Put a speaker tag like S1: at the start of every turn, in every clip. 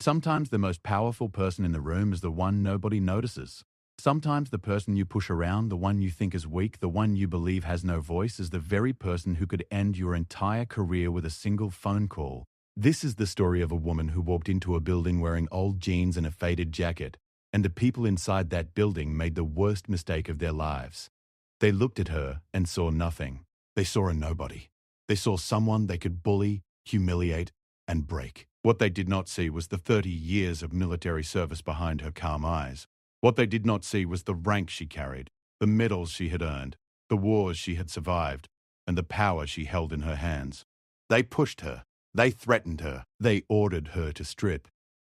S1: Sometimes the most powerful person in the room is the one nobody notices. Sometimes the person you push around, the one you think is weak, the one you believe has no voice, is the very person who could end your entire career with a single phone call. This is the story of a woman who walked into a building wearing old jeans and a faded jacket, and the people inside that building made the worst mistake of their lives. They looked at her and saw nothing. They saw a nobody. They saw someone they could bully, humiliate, and break. What they did not see was the 30 years of military service behind her calm eyes. What they did not see was the rank she carried, the medals she had earned, the wars she had survived, and the power she held in her hands. They pushed her. They threatened her. They ordered her to strip.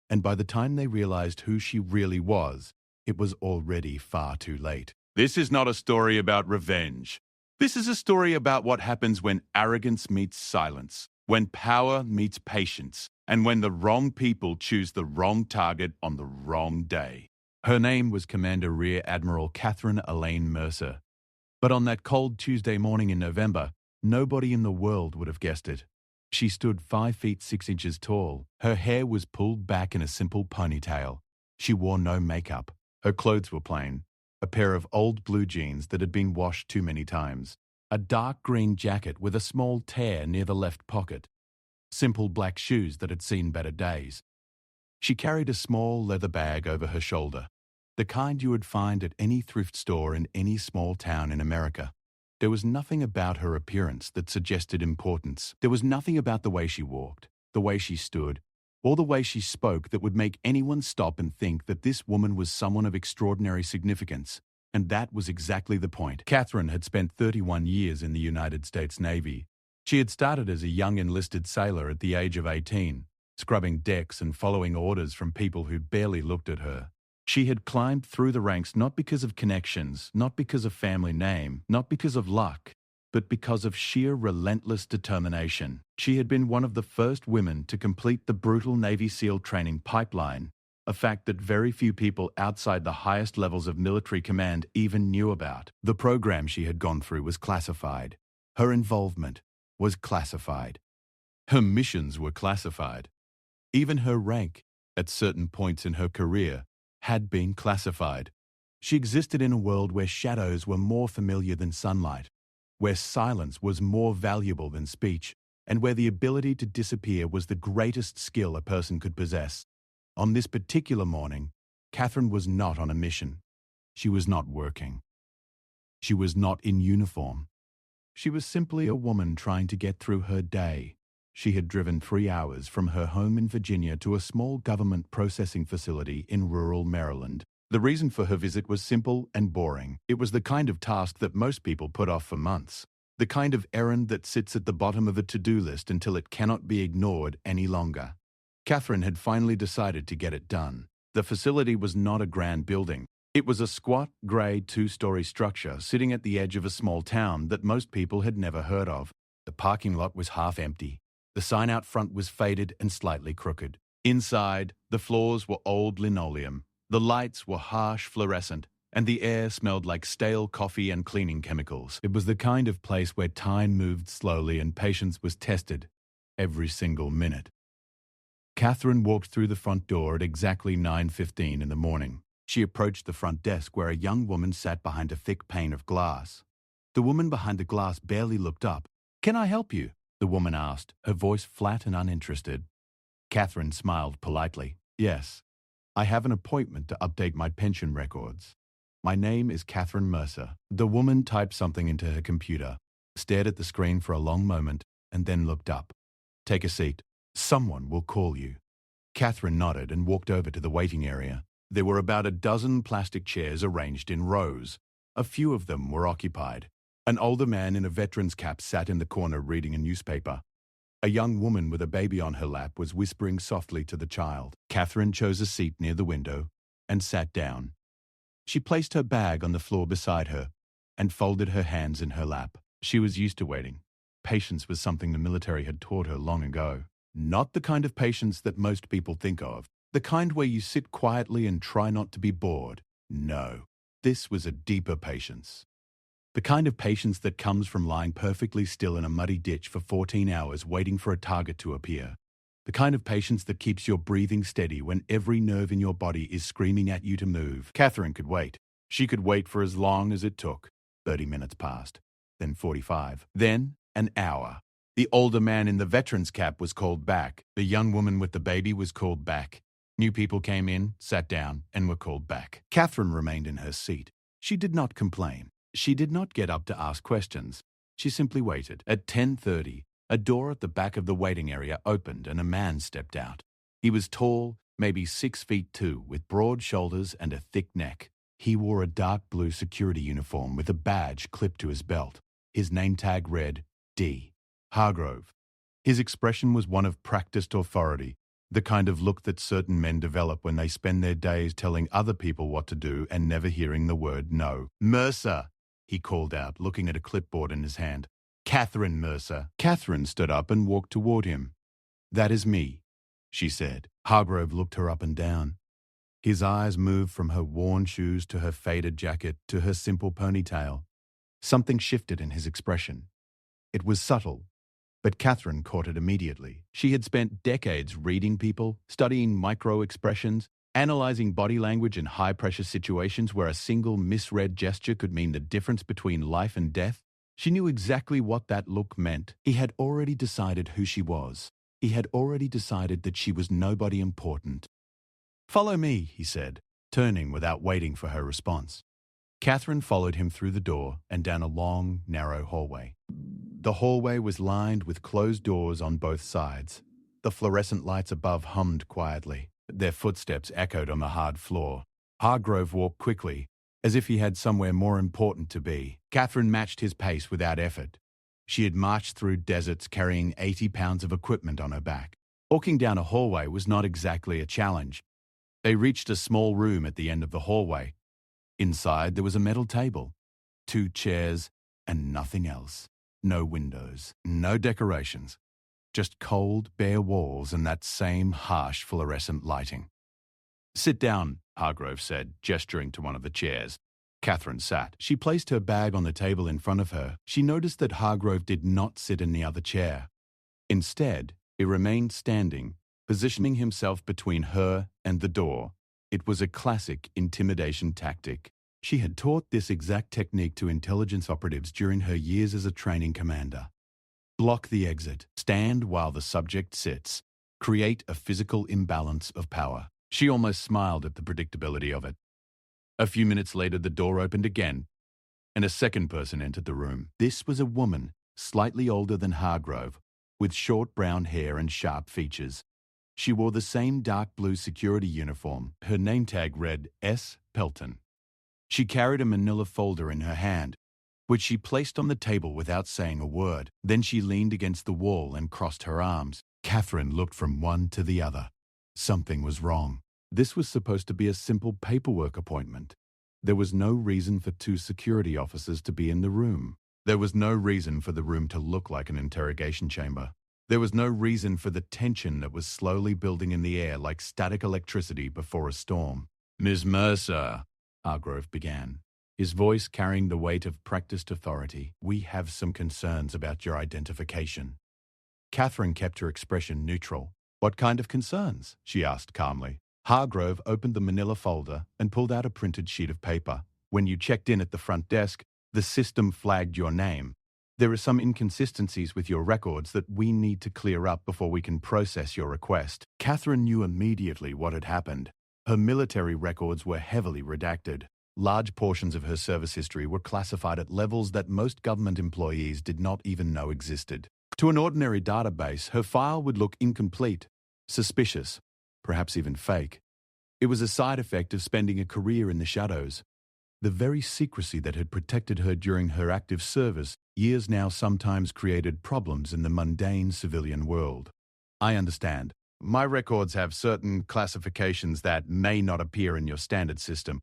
S1: And by the time they realized who she really was, it was already far too late. This is not a story about revenge. This is a story about what happens when arrogance meets silence, when power meets patience, and when the wrong people choose the wrong target on the wrong day. Her name was Commander Rear Admiral Catherine Elaine Mercer. But on that cold Tuesday morning in November, nobody in the world would have guessed it. She stood 5 feet 6 inches tall. Her hair was pulled back in a simple ponytail. She wore no makeup. Her clothes were plain. A pair of old blue jeans that had been washed too many times. A dark green jacket with a small tear near the left pocket. Simple black shoes that had seen better days. She carried a small leather bag over her shoulder, the kind you would find at any thrift store in any small town in America. There was nothing about her appearance that suggested importance. There was nothing about the way she walked, the way she stood, or the way she spoke that would make anyone stop and think that this woman was someone of extraordinary significance. And that was exactly the point. Catherine had spent 31 years in the United States Navy. She had started as a young enlisted sailor at the age of 18, scrubbing decks and following orders from people who barely looked at her. She had climbed through the ranks not because of connections, not because of family name, not because of luck, but because of sheer relentless determination. She had been one of the first women to complete the brutal Navy SEAL training pipeline, a fact that very few people outside the highest levels of military command even knew about. The program she had gone through was classified. Her involvement was classified. Her missions were classified. Even her rank, at certain points in her career, had been classified. She existed in a world where shadows were more familiar than sunlight, where silence was more valuable than speech, and where the ability to disappear was the greatest skill a person could possess. On this particular morning, Catherine was not on a mission. She was not working. She was not in uniform. She was simply a woman trying to get through her day. She had driven 3 hours from her home in Virginia to a small government processing facility in rural Maryland. The reason for her visit was simple and boring. It was the kind of task that most people put off for months. The kind of errand that sits at the bottom of a to-do list until it cannot be ignored any longer. Catherine had finally decided to get it done. The facility was not a grand building. It was a squat, grey 2-story structure sitting at the edge of a small town that most people had never heard of. The parking lot was half empty. The sign out front was faded and slightly crooked. Inside, the floors were old linoleum. The lights were harsh fluorescent, and the air smelled like stale coffee and cleaning chemicals. It was the kind of place where time moved slowly and patience was tested every single minute. Catherine walked through the front door at exactly 9:15 in the morning. She approached the front desk where a young woman sat behind a thick pane of glass. The woman behind the glass barely looked up. "Can I help you?" the woman asked, her voice flat and uninterested. Catherine smiled politely. "Yes, I have an appointment to update my pension records. My name is Catherine Mercer." The woman typed something into her computer, stared at the screen for a long moment, and then looked up. "Take a seat. Someone will call you." Catherine nodded and walked over to the waiting area. There were about a dozen plastic chairs arranged in rows. A few of them were occupied. An older man in a veteran's cap sat in the corner reading a newspaper. A young woman with a baby on her lap was whispering softly to the child. Catherine chose a seat near the window and sat down. She placed her bag on the floor beside her and folded her hands in her lap. She was used to waiting. Patience was something the military had taught her long ago. Not the kind of patience that most people think of. The kind where you sit quietly and try not to be bored. No, this was a deeper patience. The kind of patience that comes from lying perfectly still in a muddy ditch for 14 hours waiting for a target to appear. The kind of patience that keeps your breathing steady when every nerve in your body is screaming at you to move. Catherine could wait. She could wait for as long as it took. 30 minutes passed, then 45, then an hour. The older man in the veteran's cap was called back. The young woman with the baby was called back. New people came in, sat down, and were called back. Catherine remained in her seat. She did not complain. She did not get up to ask questions. She simply waited. At 10:30, a door at the back of the waiting area opened and a man stepped out. He was tall, maybe 6'2", with broad shoulders and a thick neck. He wore a dark blue security uniform with a badge clipped to his belt. His name tag read D. Hargrove. His expression was one of practiced authority, the kind of look that certain men develop when they spend their days telling other people what to do and never hearing the word no. "Mercer," he called out, looking at a clipboard in his hand. "Catherine Mercer." Catherine stood up and walked toward him. "That is me," she said. Hargrove looked her up and down. His eyes moved from her worn shoes to her faded jacket to her simple ponytail. Something shifted in his expression. It was subtle, but Catherine caught it immediately. She had spent decades reading people, studying micro-expressions, analyzing body language in high-pressure situations where a single misread gesture could mean the difference between life and death. She knew exactly what that look meant. He had already decided who she was. He had already decided that she was nobody important. "Follow me," he said, turning without waiting for her response. Catherine followed him through the door and down a long, narrow hallway. The hallway was lined with closed doors on both sides. The fluorescent lights above hummed quietly. Their footsteps echoed on the hard floor. Hargrove walked quickly, as if he had somewhere more important to be. Catherine matched his pace without effort. She had marched through deserts carrying 80 pounds of equipment on her back. Walking down a hallway was not exactly a challenge. They reached a small room at the end of the hallway. Inside, there was a metal table, 2 chairs, and nothing else. No windows, no decorations. Just cold, bare walls and that same harsh fluorescent lighting. "Sit down," Hargrove said, gesturing to one of the chairs. Catherine sat. She placed her bag on the table in front of her. She noticed that Hargrove did not sit in the other chair. Instead, he remained standing, positioning himself between her and the door. It was a classic intimidation tactic. She had taught this exact technique to intelligence operatives during her years as a training commander. Block the exit. Stand while the subject sits. Create a physical imbalance of power. She almost smiled at the predictability of it. A few minutes later, the door opened again, and a second person entered the room. This was a woman, slightly older than Hargrove, with short brown hair and sharp features. She wore the same dark blue security uniform. Her name tag read S. Pelton. She carried a manila folder in her hand, which she placed on the table without saying a word. Then she leaned against the wall and crossed her arms. Catherine looked from one to the other. Something was wrong. This was supposed to be a simple paperwork appointment. There was no reason for 2 security officers to be in the room. There was no reason for the room to look like an interrogation chamber. There was no reason for the tension that was slowly building in the air like static electricity before a storm. "Miss Mercer," Hargrove began, his voice carrying the weight of practiced authority, "we have some concerns about your identification." Catherine kept her expression neutral. "What kind of concerns?" she asked calmly. Hargrove opened the manila folder and pulled out a printed sheet of paper. "When you checked in at the front desk, the system flagged your name. There are some inconsistencies with your records that we need to clear up before we can process your request." Catherine knew immediately what had happened. Her military records were heavily redacted. Large portions of her service history were classified at levels that most government employees did not even know existed. To an ordinary database, her file would look incomplete, suspicious, perhaps even fake. It was a side effect of spending a career in the shadows. The very secrecy that had protected her during her active service years now sometimes created problems in the mundane civilian world. "I understand. My records have certain classifications that may not appear in your standard system.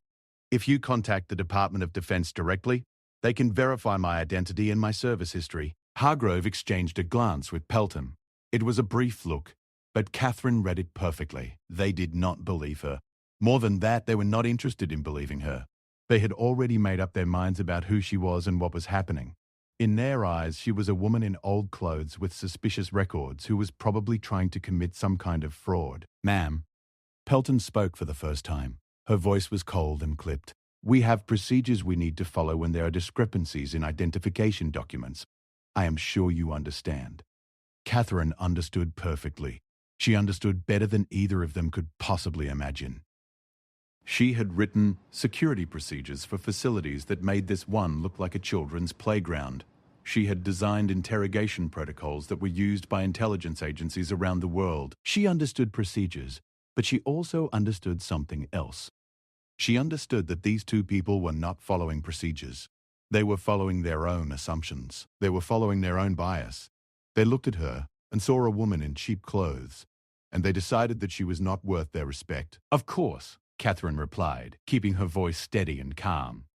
S1: If you contact the Department of Defense directly, they can verify my identity and my service history." Hargrove exchanged a glance with Pelton. It was a brief look, but Catherine read it perfectly. They did not believe her. More than that, they were not interested in believing her. They had already made up their minds about who she was and what was happening. In their eyes, she was a woman in old clothes with suspicious records who was probably trying to commit some kind of fraud. "Ma'am." Pelton spoke for the first time. Her voice was cold and clipped. "We have procedures we need to follow when there are discrepancies in identification documents. I am sure you understand." Catherine understood perfectly. She understood better than either of them could possibly imagine. She had written security procedures for facilities that made this one look like a children's playground. She had designed interrogation protocols that were used by intelligence agencies around the world. She understood procedures, but she also understood something else. She understood that these two people were not following procedures. They were following their own assumptions. They were following their own bias. They looked at her and saw a woman in cheap clothes, and they decided that she was not worth their respect. "Of course," Catherine replied, keeping her voice steady and calm.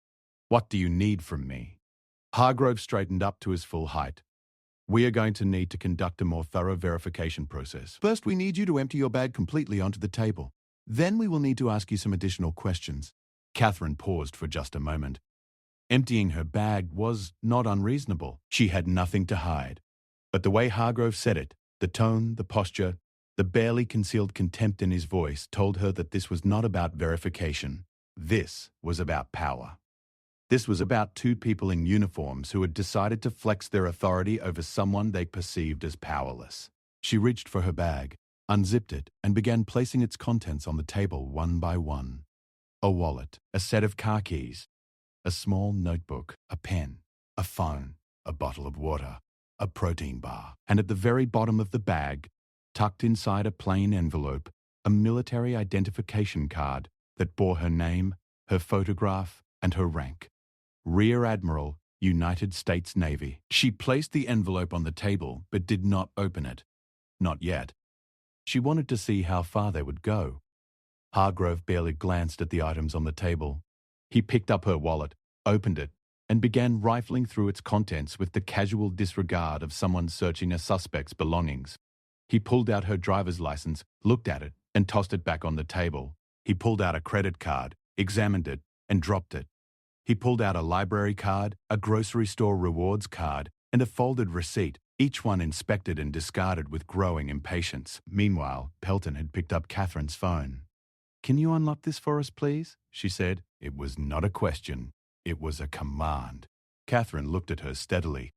S1: "What do you need from me?" Hargrove straightened up to his full height. "We are going to need to conduct a more thorough verification process. First, we need you to empty your bag completely onto the table. Then we will need to ask you some additional questions." Catherine paused for just a moment. Emptying her bag was not unreasonable. She had nothing to hide. But the way Hargrove said it, the tone, the posture, the barely concealed contempt in his voice told her that this was not about verification. This was about power. This was about two people in uniforms who had decided to flex their authority over someone they perceived as powerless. She reached for her bag, unzipped it, and began placing its contents on the table one by one. A wallet, a set of car keys, a small notebook, a pen, a phone, a bottle of water, a protein bar, and at the very bottom of the bag, tucked inside a plain envelope, a military identification card that bore her name, her photograph, and her rank. Rear Admiral, United States Navy. She placed the envelope on the table but did not open it. Not yet. She wanted to see how far they would go. Hargrove barely glanced at the items on the table. He picked up her wallet, opened it, and began rifling through its contents with the casual disregard of someone searching a suspect's belongings. He pulled out her driver's license, looked at it, and tossed it back on the table. He pulled out a credit card, examined it, and dropped it. He pulled out a library card, a grocery store rewards card, and a folded receipt, each one inspected and discarded with growing impatience. Meanwhile, Pelton had picked up Catherine's phone. "Can you unlock this for us, please?" she said. It was not a question. It was a command. Catherine looked at her steadily.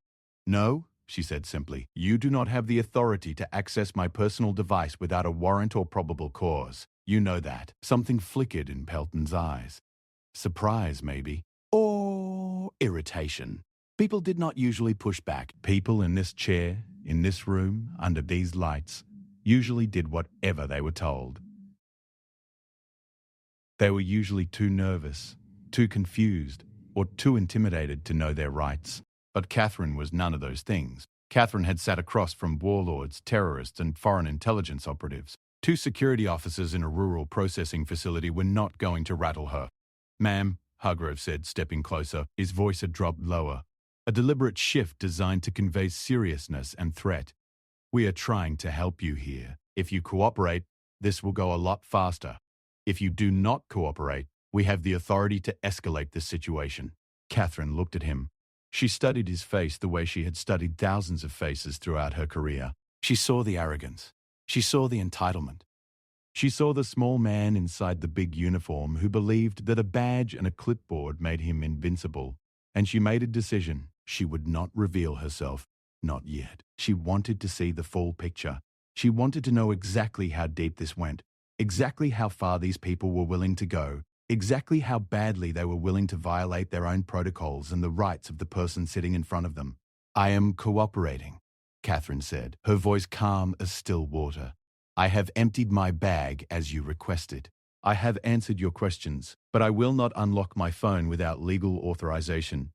S1: "No," she said simply. "You do not have the authority to access my personal device without a warrant or probable cause. You know that." Something flickered in Pelton's eyes. Surprise, maybe. Or irritation. People did not usually push back. People in this chair, in this room, under these lights, usually did whatever they were told. They were usually too nervous, too confused, or too intimidated to know their rights. But Catherine was none of those things. Catherine had sat across from warlords, terrorists, and foreign intelligence operatives. Two security officers in a rural processing facility were not going to rattle her. "Ma'am," Hargrove said, stepping closer. His voice had dropped lower, a deliberate shift designed to convey seriousness and threat. "We are trying to help you here. If you cooperate, this will go a lot faster. If you do not cooperate, we have the authority to escalate this situation." Catherine looked at him. She studied his face the way she had studied thousands of faces throughout her career. She saw the arrogance. She saw the entitlement. She saw the small man inside the big uniform who believed that a badge and a clipboard made him invincible. And she made a decision. She would not reveal herself. Not yet. She wanted to see the full picture. She wanted to know exactly how deep this went, exactly how far these people were willing to go, exactly how badly they were willing to violate their own protocols and the rights of the person sitting in front of them. "I am cooperating," Catherine said, her voice calm as still water. "I have emptied my bag as you requested. I have answered your questions, but I will not unlock my phone without legal authorization.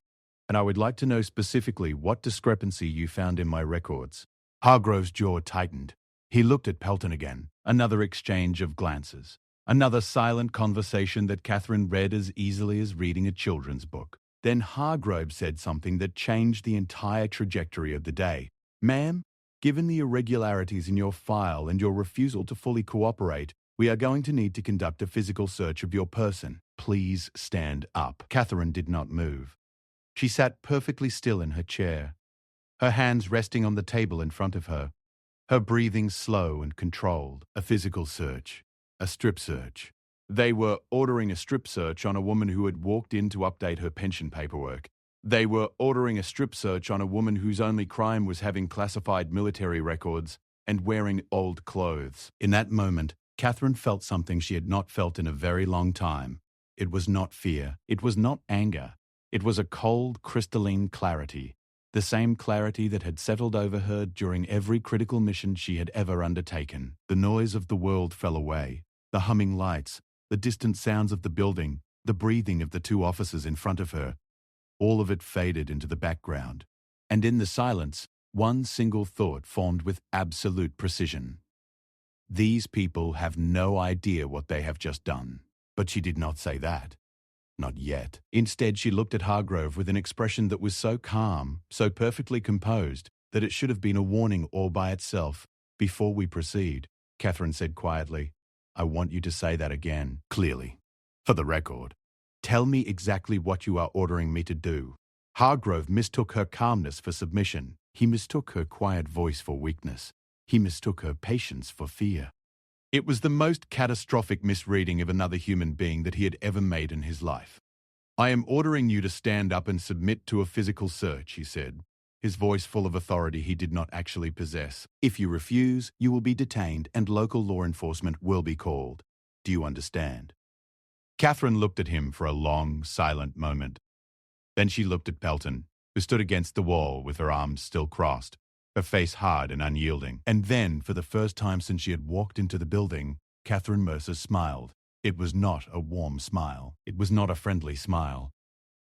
S1: And I would like to know specifically what discrepancy you found in my records." Hargrove's jaw tightened. He looked at Pelton again. Another exchange of glances. Another silent conversation that Catherine read as easily as reading a children's book. Then Hargrove said something that changed the entire trajectory of the day. "Ma'am, given the irregularities in your file and your refusal to fully cooperate, we are going to need to conduct a physical search of your person. Please stand up." Catherine did not move. She sat perfectly still in her chair, her hands resting on the table in front of her, her breathing slow and controlled. A physical search. A strip search. They were ordering a strip search on a woman who had walked in to update her pension paperwork. They were ordering a strip search on a woman whose only crime was having classified military records and wearing old clothes. In that moment, Catherine felt something she had not felt in a very long time. It was not fear. It was not anger. It was a cold, crystalline clarity. The same clarity that had settled over her during every critical mission she had ever undertaken. The noise of the world fell away. The humming lights, the distant sounds of the building, the breathing of the two officers in front of her, all of it faded into the background. And in the silence, one single thought formed with absolute precision. These people have no idea what they have just done. But she did not say that. Not yet. Instead, she looked at Hargrove with an expression that was so calm, so perfectly composed, that it should have been a warning all by itself. Before we proceed, Catherine said quietly, I want you to say that again, clearly. For the record. Tell me exactly what you are ordering me to do. Hargrove mistook her calmness for submission. He mistook her quiet voice for weakness. He mistook her patience for fear. It was the most catastrophic misreading of another human being that he had ever made in his life. I am ordering you to stand up and submit to a physical search, he said, his voice full of authority he did not actually possess. If you refuse, you will be detained and local law enforcement will be called. Do you understand? Catherine looked at him for a long, silent moment. Then she looked at Pelton, who stood against the wall with her arms still crossed, her face hard and unyielding. And then, for the first time since she had walked into the building, Catherine Mercer smiled. It was not a warm smile. It was not a friendly smile.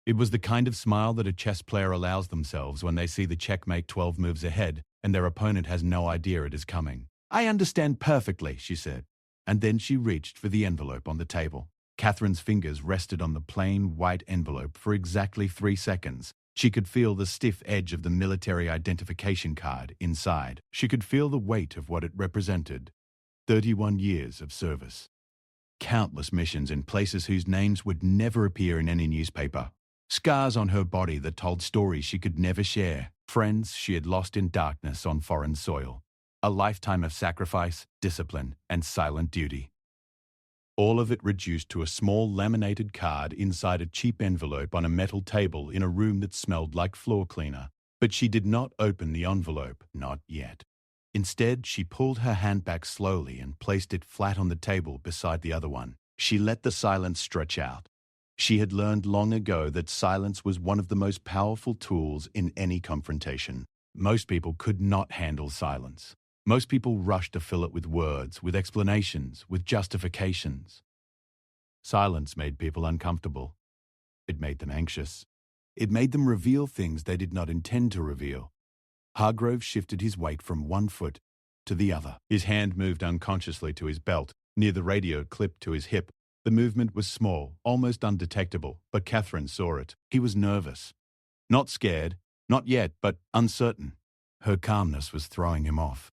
S1: It was the kind of smile that a chess player allows themselves when they see the checkmate 12 moves ahead and their opponent has no idea it is coming. I understand perfectly, she said. And then she reached for the envelope on the table. Catherine's fingers rested on the plain white envelope for exactly 3 seconds. She could feel the stiff edge of the military identification card inside. She could feel the weight of what it represented. 31 years of service. Countless missions in places whose names would never appear in any newspaper. Scars on her body that told stories she could never share. Friends she had lost in darkness on foreign soil. A lifetime of sacrifice, discipline, and silent duty. All of it reduced to a small laminated card inside a cheap envelope on a metal table in a room that smelled like floor cleaner. But she did not open the envelope, not yet. Instead, she pulled her hand back slowly and placed it flat on the table beside the other one. She let the silence stretch out. She had learned long ago that silence was one of the most powerful tools in any confrontation. Most people could not handle silence. Most people rushed to fill it with words, with explanations, with justifications. Silence made people uncomfortable. It made them anxious. It made them reveal things they did not intend to reveal. Hargrove shifted his weight from one foot to the other. His hand moved unconsciously to his belt, near the radio clipped to his hip. The movement was small, almost undetectable, but Catherine saw it. He was nervous. Not scared, not yet, but uncertain. Her calmness was throwing him off.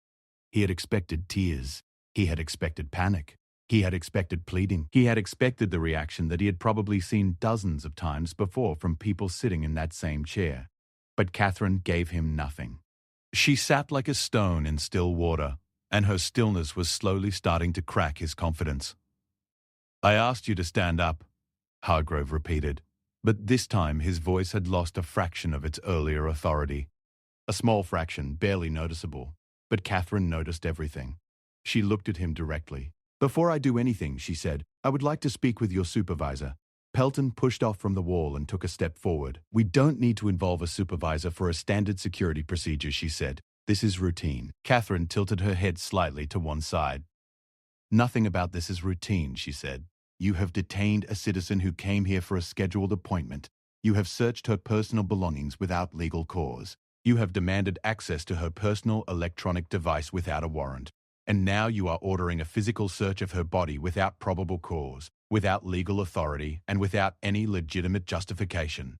S1: He had expected tears. He had expected panic. He had expected pleading. He had expected the reaction that he had probably seen dozens of times before from people sitting in that same chair. But Catherine gave him nothing. She sat like a stone in still water, and her stillness was slowly starting to crack his confidence. I asked you to stand up, Hargrove repeated, but this time his voice had lost a fraction of its earlier authority. A small fraction, barely noticeable. But Catherine noticed everything. She looked at him directly. Before I do anything, she said, I would like to speak with your supervisor. Pelton pushed off from the wall and took a step forward. We don't need to involve a supervisor for a standard security procedure, she said. This is routine. Catherine tilted her head slightly to one side. Nothing about this is routine, she said. You have detained a citizen who came here for a scheduled appointment. You have searched her personal belongings without legal cause. You have demanded access to her personal electronic device without a warrant. And now you are ordering a physical search of her body without probable cause, without legal authority, and without any legitimate justification.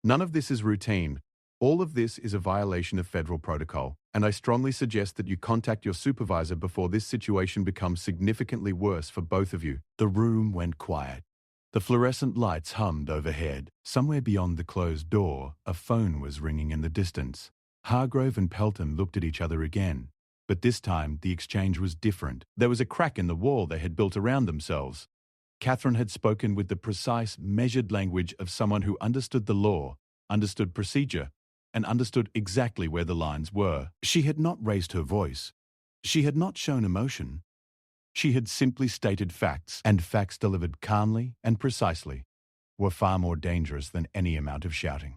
S1: None of this is routine. All of this is a violation of federal protocol, and I strongly suggest that you contact your supervisor before this situation becomes significantly worse for both of you. The room went quiet. The fluorescent lights hummed overhead. Somewhere beyond the closed door, a phone was ringing in the distance. Hargrove and Pelton looked at each other again. But this time, the exchange was different. There was a crack in the wall they had built around themselves. Catherine had spoken with the precise, measured language of someone who understood the law, understood procedure, and understood exactly where the lines were. She had not raised her voice. She had not shown emotion. She had simply stated facts, and facts delivered calmly and precisely were far more dangerous than any amount of shouting.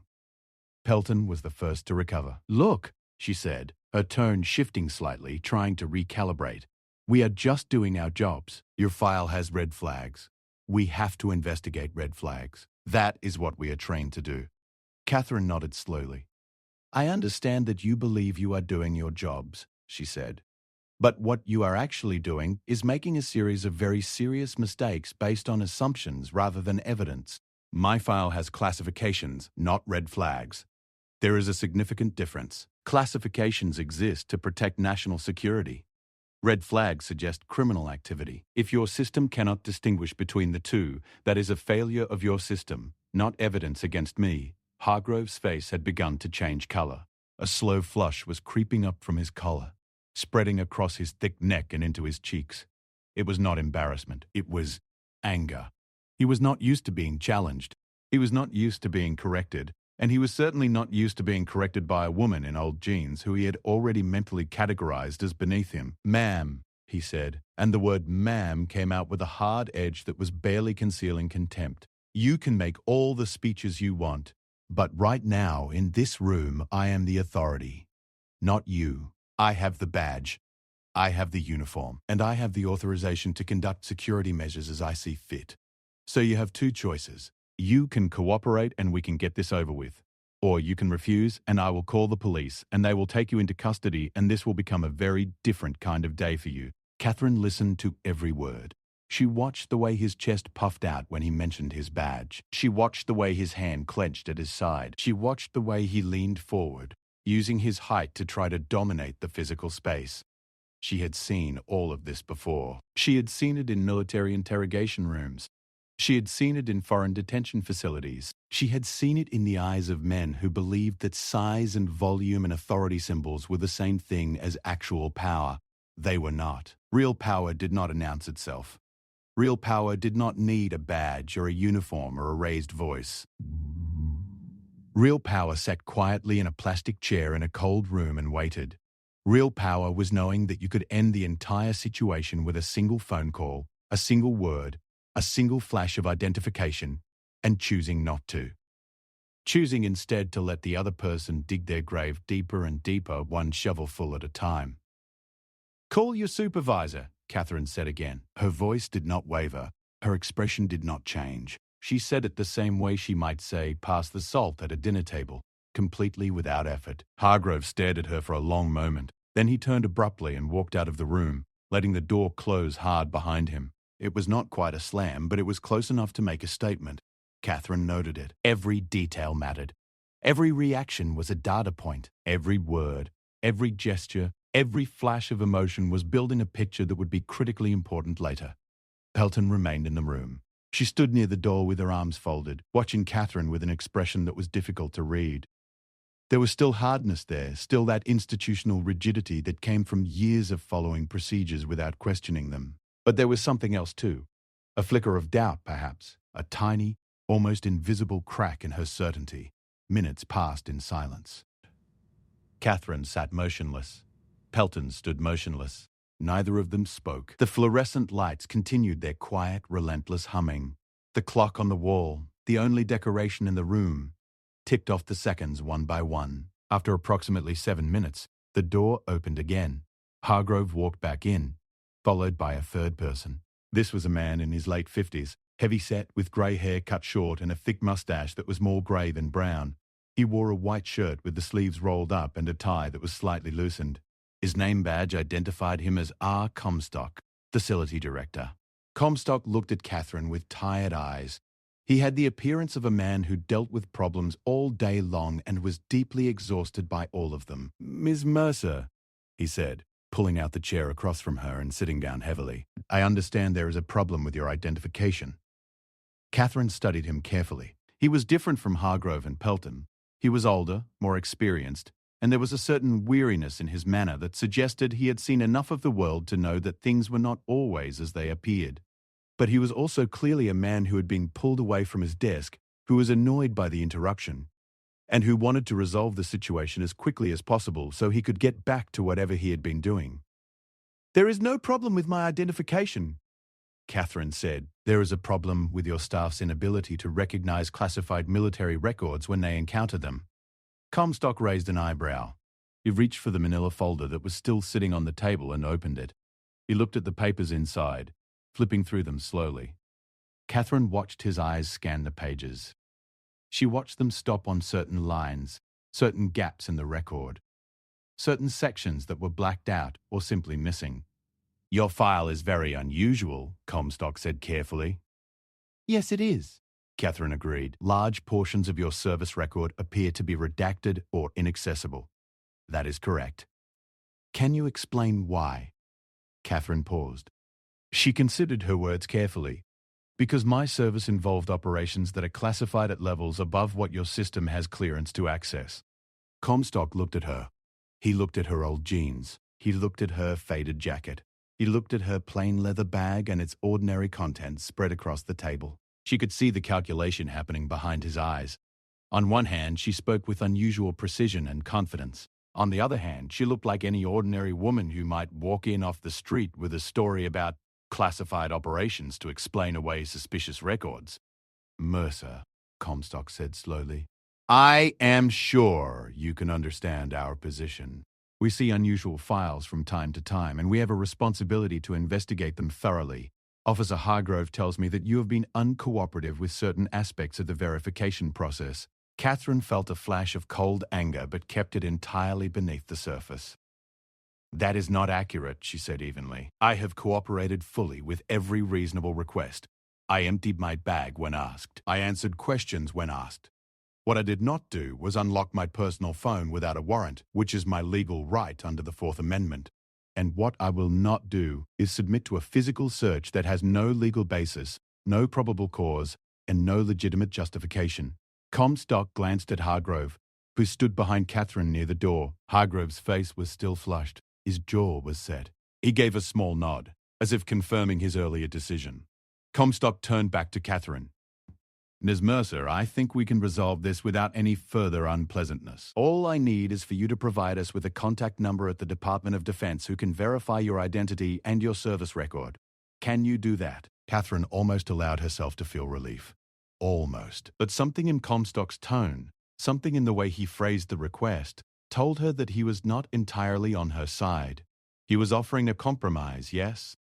S1: Pelton was the first to recover. "Look," she said, her tone shifting slightly, trying to recalibrate. "We are just doing our jobs. Your file has red flags. We have to investigate red flags. That is what we are trained to do." Catherine nodded slowly. "I understand that you believe you are doing your jobs," she said. "But what you are actually doing is making a series of very serious mistakes based on assumptions rather than evidence. My file has classifications, not red flags. There is a significant difference. Classifications exist to protect national security. Red flags suggest criminal activity. If your system cannot distinguish between the two, that is a failure of your system, not evidence against me." Hargrove's face had begun to change color. A slow flush was creeping up from his collar, spreading across his thick neck and into his cheeks. It was not embarrassment. It was anger. He was not used to being challenged. He was not used to being corrected. And he was certainly not used to being corrected by a woman in old jeans who he had already mentally categorized as beneath him. "Ma'am," he said, and the word ma'am came out with a hard edge that was barely concealing contempt. "You can make all the speeches you want, but right now, in this room, I am the authority. Not you. I have the badge. I have the uniform. And I have the authorization to conduct security measures as I see fit. So you have two choices. You can cooperate and we can get this over with. Or you can refuse and I will call the police and they will take you into custody and this will become a very different kind of day for you." Catherine listened to every word. She watched the way his chest puffed out when he mentioned his badge. She watched the way his hand clenched at his side. She watched the way he leaned forward, using his height to try to dominate the physical space. She had seen all of this before. She had seen it in military interrogation rooms. She had seen it in foreign detention facilities. She had seen it in the eyes of men who believed that size and volume and authority symbols were the same thing as actual power. They were not. Real power did not announce itself. Real power did not need a badge or a uniform or a raised voice. Real power sat quietly in a plastic chair in a cold room and waited. Real power was knowing that you could end the entire situation with a single phone call, a single word, a single flash of identification, and choosing not to. Choosing instead to let the other person dig their grave deeper and deeper, one shovelful at a time. "Call your supervisor," Catherine said again. Her voice did not waver. Her expression did not change. She said it the same way she might say, "Pass the salt" at a dinner table, completely without effort. Hargrove stared at her for a long moment. Then he turned abruptly and walked out of the room, letting the door close hard behind him. It was not quite a slam, but it was close enough to make a statement. Catherine noted it. Every detail mattered. Every reaction was a data point. Every word, every gesture, every flash of emotion was building a picture that would be critically important later. Pelton remained in the room. She stood near the door with her arms folded, watching Catherine with an expression that was difficult to read. There was still hardness there, still that institutional rigidity that came from years of following procedures without questioning them. But there was something else too. A flicker of doubt, perhaps. A tiny, almost invisible crack in her certainty. Minutes passed in silence. Catherine sat motionless. Pelton stood motionless. Neither of them spoke. The fluorescent lights continued their quiet, relentless humming. The clock on the wall, the only decoration in the room, ticked off the seconds one by one. After approximately 7 minutes, the door opened again. Hargrove walked back in, followed by a third person. This was a man in his late 50s, heavy-set with grey hair cut short and a thick mustache that was more grey than brown. He wore a white shirt with the sleeves rolled up and a tie that was slightly loosened. His name badge identified him as R. Comstock, facility director. Comstock looked at Catherine with tired eyes. He had the appearance of a man who dealt with problems all day long and was deeply exhausted by all of them. "Ms. Mercer," he said, pulling out the chair across from her and sitting down heavily. "I understand there is a problem with your identification." Catherine studied him carefully. He was different from Hargrove and Pelton. He was older, more experienced, and there was a certain weariness in his manner that suggested he had seen enough of the world to know that things were not always as they appeared. But he was also clearly a man who had been pulled away from his desk, who was annoyed by the interruption, and who wanted to resolve the situation as quickly as possible so he could get back to whatever he had been doing. "There is no problem with my identification," Catherine said. "There is a problem with your staff's inability to recognize classified military records when they encounter them." Comstock raised an eyebrow. He reached for the manila folder that was still sitting on the table and opened it. He looked at the papers inside, flipping through them slowly. Catherine watched his eyes scan the pages. She watched them stop on certain lines, certain gaps in the record, certain sections that were blacked out or simply missing. "Your file is very unusual," Comstock said carefully. "Yes, it is," Catherine agreed. "Large portions of your service record appear to be redacted or inaccessible." "That is correct." "Can you explain why?" Catherine paused. She considered her words carefully. "Because my service involved operations that are classified at levels above what your system has clearance to access." Comstock looked at her. He looked at her old jeans. He looked at her faded jacket. He looked at her plain leather bag and its ordinary contents spread across the table. She could see the calculation happening behind his eyes. On one hand, she spoke with unusual precision and confidence. On the other hand, she looked like any ordinary woman who might walk in off the street with a story about classified operations to explain away suspicious records. "Mercer," Comstock said slowly, "I am sure you can understand our position. We see unusual files from time to time, and we have a responsibility to investigate them thoroughly. Officer Hargrove tells me that you have been uncooperative with certain aspects of the verification process." Catherine felt a flash of cold anger but kept it entirely beneath the surface. "That is not accurate," she said evenly. "I have cooperated fully with every reasonable request. I emptied my bag when asked. I answered questions when asked. What I did not do was unlock my personal phone without a warrant, which is my legal right under the Fourth Amendment. And what I will not do is submit to a physical search that has no legal basis, no probable cause, and no legitimate justification." Comstock glanced at Hargrove, who stood behind Catherine near the door. Hargrove's face was still flushed. His jaw was set. He gave a small nod, as if confirming his earlier decision. Comstock turned back to Catherine. "Ms. Mercer, I think we can resolve this without any further unpleasantness. All I need is for you to provide us with a contact number at the Department of Defense who can verify your identity and your service record. Can you do that?" Catherine almost allowed herself to feel relief. Almost. But something in Comstock's tone, something in the way he phrased the request, told her that he was not entirely on her side. He was offering a compromise, yes,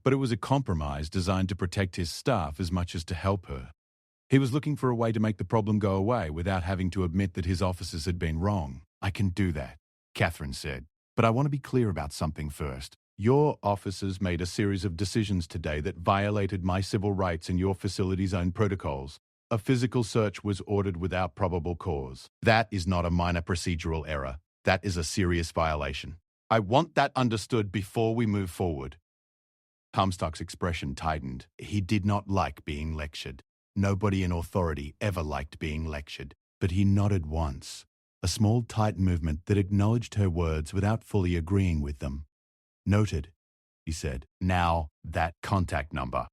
S1: but it was a compromise designed to protect his staff as much as to help her. He was looking for a way to make the problem go away without having to admit that his officers had been wrong. "I can do that," Catherine said. "But I want to be clear about something first. Your officers made a series of decisions today that violated my civil rights and your facility's own protocols. A physical search was ordered without probable cause. That is not a minor procedural error. That is a serious violation. I want that understood before we move forward." Comstock's expression tightened. He did not like being lectured. Nobody in authority ever liked being lectured. But he nodded once, a small tight movement that acknowledged her words without fully agreeing with them. "Noted," he said. "Now, that contact number."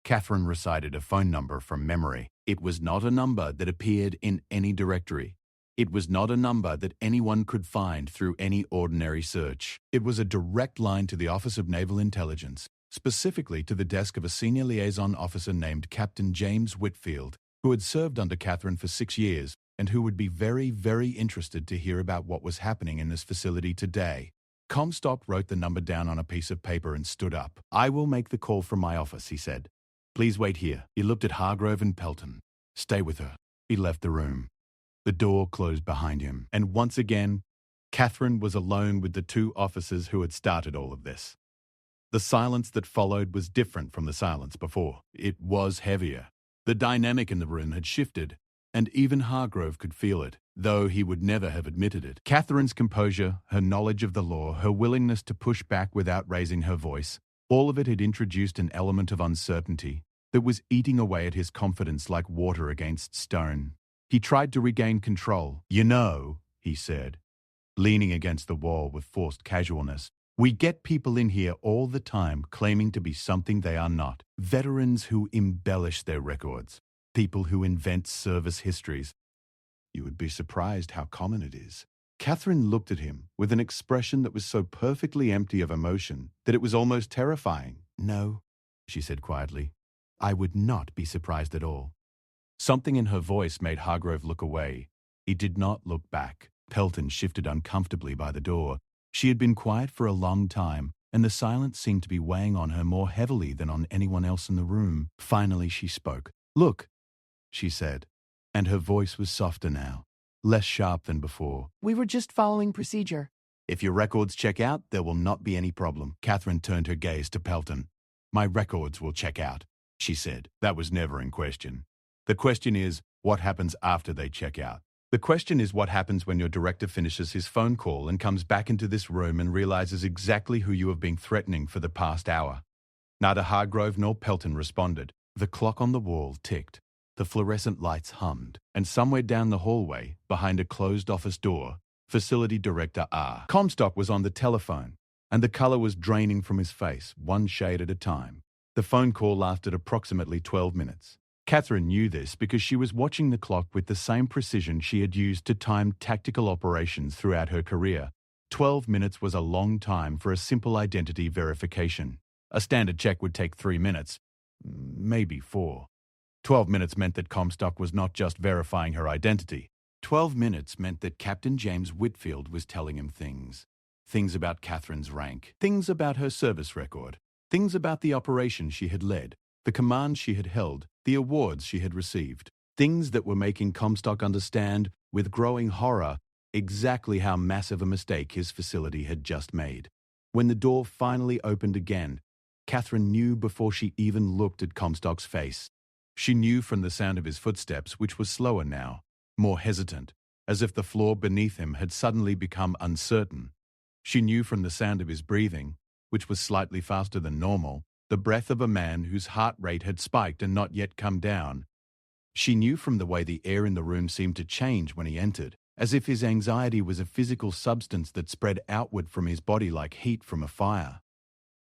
S1: Catherine recited a phone number from memory. It was not a number that appeared in any directory. It was not a number that anyone could find through any ordinary search. It was a direct line to the Office of Naval Intelligence, specifically to the desk of a senior liaison officer named Captain James Whitfield, who had served under Catherine for 6 years and who would be very, very interested to hear about what was happening in this facility today. Comstock wrote the number down on a piece of paper and stood up. "I will make the call from my office," he said. "Please wait here." He looked at Hargrove and Pelton. "Stay with her." He left the room. The door closed behind him, and once again, Catherine was alone with the two officers who had started all of this. The silence that followed was different from the silence before. It was heavier. The dynamic in the room had shifted, and even Hargrove could feel it, though he would never have admitted it. Catherine's composure, her knowledge of the law, her willingness to push back without raising her voice, all of it had introduced an element of uncertainty. that was eating away at his confidence like water against stone. He tried to regain control. "You know," he said, leaning against the wall with forced casualness, "we get people in here all the time claiming to be something they are not. Veterans who embellish their records. People who invent service histories. You would be surprised how common it is." Catherine looked at him with an expression that was so perfectly empty of emotion that it was almost terrifying. "No," she said quietly. "I would not be surprised at all." Something in her voice made Hargrove look away. He did not look back. Pelton shifted uncomfortably by the door. She had been quiet for a long time, and the silence seemed to be weighing on her more heavily than on anyone else in the room. Finally she spoke. "Look," she said, and her voice was softer now, less sharp than before.
S2: "We were just following procedure."
S1: "If your records check out, there will not be any problem." Catherine turned her gaze to Pelton. "My records will check out," she said. That was never in question. The question is, what happens after they check out? The question is what happens when your director finishes his phone call and comes back into this room and realizes exactly who you have been threatening for the past hour. Neither Hargrove nor Pelton responded. The clock on the wall ticked. The fluorescent lights hummed. And somewhere down the hallway, behind a closed office door, Facility Director R. Comstock was on the telephone, and the color was draining from his face, one shade at a time. The phone call lasted approximately 12 minutes. Catherine knew this because she was watching the clock with the same precision she had used to time tactical operations throughout her career. 12 minutes was a long time for a simple identity verification. A standard check would take 3 minutes, maybe 4. 12 minutes meant that Comstock was not just verifying her identity. 12 minutes meant that Captain James Whitfield was telling him things. Things about Catherine's rank, things about her service record, things about the operation she had led, the command she had held, the awards she had received, things that were making Comstock understand, with growing horror, exactly how massive a mistake his facility had just made. When the door finally opened again, Catherine knew before she even looked at Comstock's face. She knew from the sound of his footsteps, which was slower now, more hesitant, as if the floor beneath him had suddenly become uncertain. She knew from the sound of his breathing, which was slightly faster than normal, the breath of a man whose heart rate had spiked and not yet come down. She knew from the way the air in the room seemed to change when he entered, as if his anxiety was a physical substance that spread outward from his body like heat from a fire.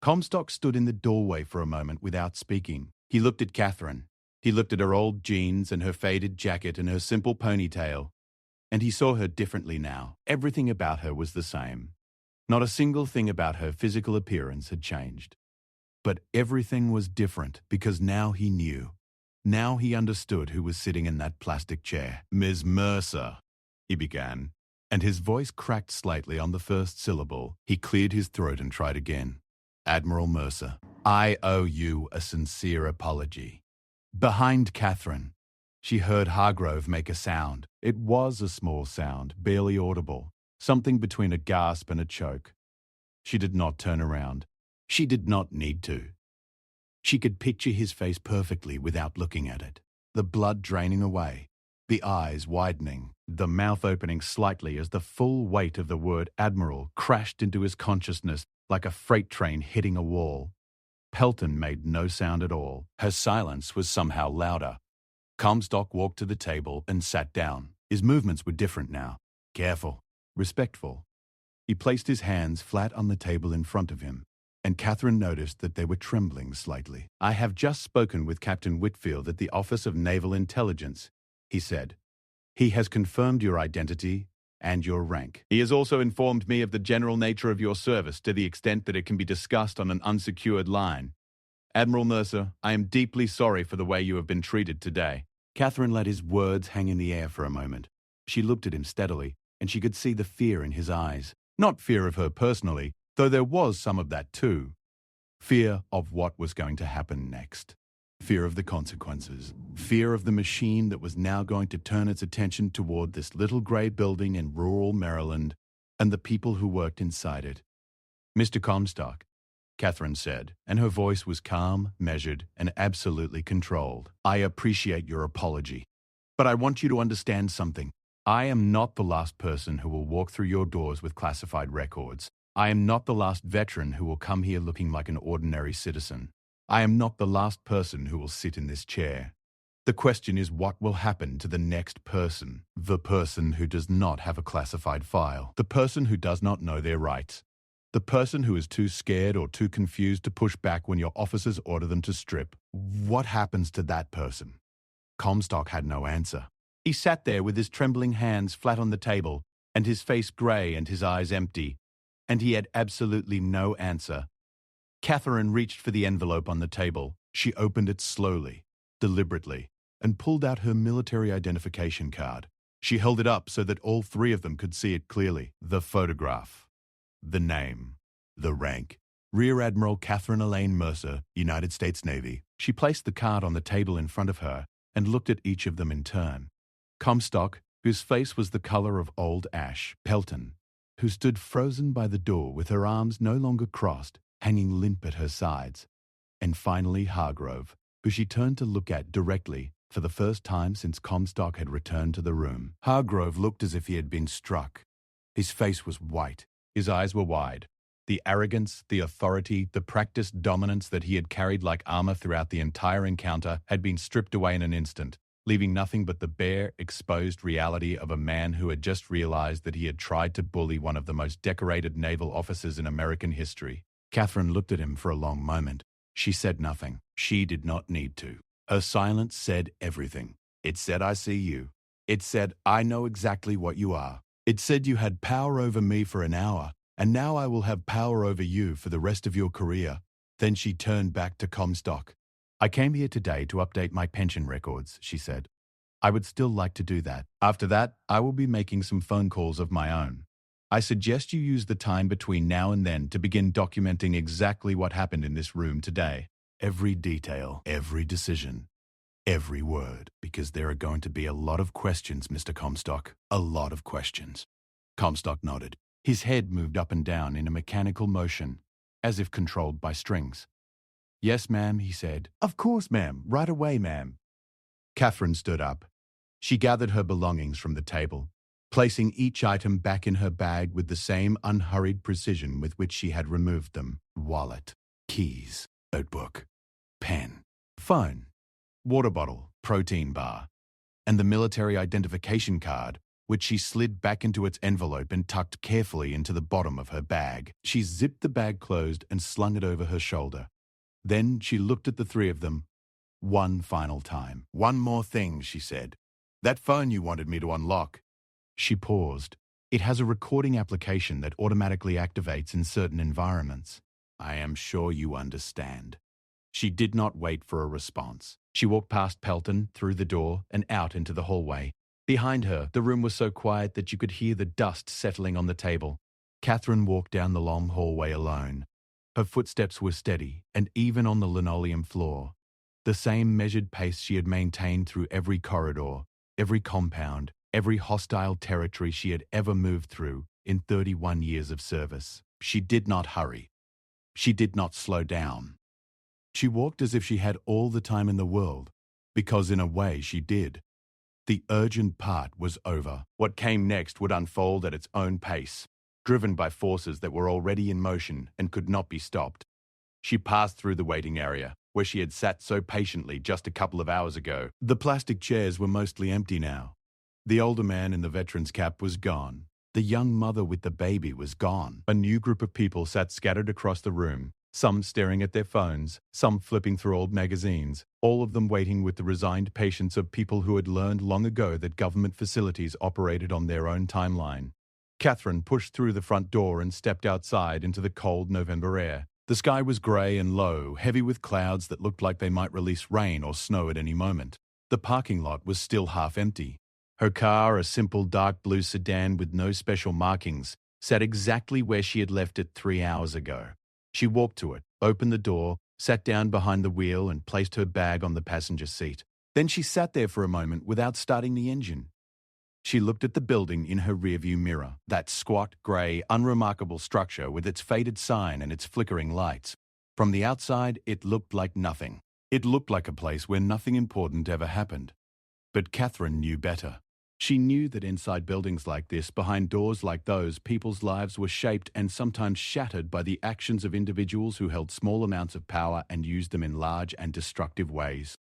S1: Comstock stood in the doorway for a moment without speaking. He looked at Catherine. He looked at her old jeans and her faded jacket and her simple ponytail. And he saw her differently now. Everything about her was the same. Not a single thing about her physical appearance had changed. But everything was different because now he knew. Now he understood who was sitting in that plastic chair. "Ms. Mercer," he began, and his voice cracked slightly on the first syllable. He cleared his throat and tried again. "Admiral Mercer, I owe you a sincere apology." Behind Catherine, she heard Hargrove make a sound. It was a small sound, barely audible, something between a gasp and a choke. She did not turn around. She did not need to. She could picture his face perfectly without looking at it. The blood draining away, the eyes widening, the mouth opening slightly as the full weight of the word Admiral crashed into his consciousness like a freight train hitting a wall. Pelton made no sound at all. Her silence was somehow louder. Comstock walked to the table and sat down. His movements were different now. Careful, respectful. He placed his hands flat on the table in front of him, and Catherine noticed that they were trembling slightly. "I have just spoken with Captain Whitfield at the Office of Naval Intelligence," he said. "He has confirmed your identity and your rank. He has also informed me of the general nature of your service to the extent that it can be discussed on an unsecured line. Admiral Mercer, I am deeply sorry for the way you have been treated today." Catherine let his words hang in the air for a moment. She looked at him steadily, and she could see the fear in his eyes. Not fear of her personally, though there was some of that too. Fear of what was going to happen next. Fear of the consequences. Fear of the machine that was now going to turn its attention toward this little grey building in rural Maryland and the people who worked inside it. "Mr. Comstock," Catherine said, and her voice was calm, measured, and absolutely controlled. "I appreciate your apology, but I want you to understand something. I am not the last person who will walk through your doors with classified records. I am not the last veteran who will come here looking like an ordinary citizen. I am not the last person who will sit in this chair. The question is what will happen to the next person, the person who does not have a classified file, the person who does not know their rights, the person who is too scared or too confused to push back when your officers order them to strip. What happens to that person? Comstock had no answer. He sat there with his trembling hands flat on the table and his face grey and his eyes empty, and he had absolutely no answer. Catherine reached for the envelope on the table. She opened it slowly, deliberately, and pulled out her military identification card. She held it up so that all three of them could see it clearly. The photograph, the name, the rank. Rear Admiral Catherine Elaine Mercer, United States Navy. She placed the card on the table in front of her and looked at each of them in turn. Comstock, whose face was the color of old ash. Pelton, who stood frozen by the door with her arms no longer crossed, hanging limp at her sides. And finally Hargrove, who she turned to look at directly for the first time since Comstock had returned to the room. Hargrove looked as if he had been struck. His face was white. His eyes were wide. The arrogance, the authority, the practiced dominance that he had carried like armor throughout the entire encounter had been stripped away in an instant, leaving nothing but the bare, exposed reality of a man who had just realized that he had tried to bully one of the most decorated naval officers in American history. Catherine looked at him for a long moment. She said nothing. She did not need to. Her silence said everything. It said, I see you. It said, I know exactly what you are. It said you had power over me for an hour, and now I will have power over you for the rest of your career. Then she turned back to Comstock. I came here today to update my pension records, she said. I would still like to do that. After that, I will be making some phone calls of my own. I suggest you use the time between now and then to begin documenting exactly what happened in this room today. Every detail, every decision, every word, because there are going to be a lot of questions, Mr. Comstock. A lot of questions. Comstock nodded. His head moved up and down in a mechanical motion, as if controlled by strings. Yes, ma'am, he said. Of course, ma'am. Right away, ma'am. Catherine stood up. She gathered her belongings from the table, placing each item back in her bag with the same unhurried precision with which she had removed them. Wallet, keys, notebook, pen, phone, water bottle, protein bar, and the military identification card, which she slid back into its envelope and tucked carefully into the bottom of her bag. She zipped the bag closed and slung it over her shoulder. Then she looked at the three of them one final time. One more thing, she said. That phone you wanted me to unlock. She paused. It has a recording application that automatically activates in certain environments. I am sure you understand. She did not wait for a response. She walked past Pelton, through the door, and out into the hallway. Behind her, the room was so quiet that you could hear the dust settling on the table. Catherine walked down the long hallway alone. Her footsteps were steady and even on the linoleum floor. The same measured pace she had maintained through every corridor, every compound, every hostile territory she had ever moved through in 31 years of service. She did not hurry. She did not slow down. She walked as if she had all the time in the world, because in a way she did. The urgent part was over. What came next would unfold at its own pace, driven by forces that were already in motion and could not be stopped. She passed through the waiting area, where she had sat so patiently just a couple of hours ago. The plastic chairs were mostly empty now. The older man in the veteran's cap was gone. The young mother with the baby was gone. A new group of people sat scattered across the room, some staring at their phones, some flipping through old magazines, all of them waiting with the resigned patience of people who had learned long ago that government facilities operated on their own timeline. Catherine pushed through the front door and stepped outside into the cold November air. The sky was grey and low, heavy with clouds that looked like they might release rain or snow at any moment. The parking lot was still half empty. Her car, a simple dark blue sedan with no special markings, sat exactly where she had left it 3 hours ago. She walked to it, opened the door, sat down behind the wheel and placed her bag on the passenger seat. Then she sat there for a moment without starting the engine. She looked at the building in her rearview mirror, that squat, grey, unremarkable structure with its faded sign and its flickering lights. From the outside, it looked like nothing. It looked like a place where nothing important ever happened. But Catherine knew better. She knew that inside buildings like this, behind doors like those, people's lives were shaped and sometimes shattered by the actions of individuals who held small amounts of power and used them in large and destructive ways.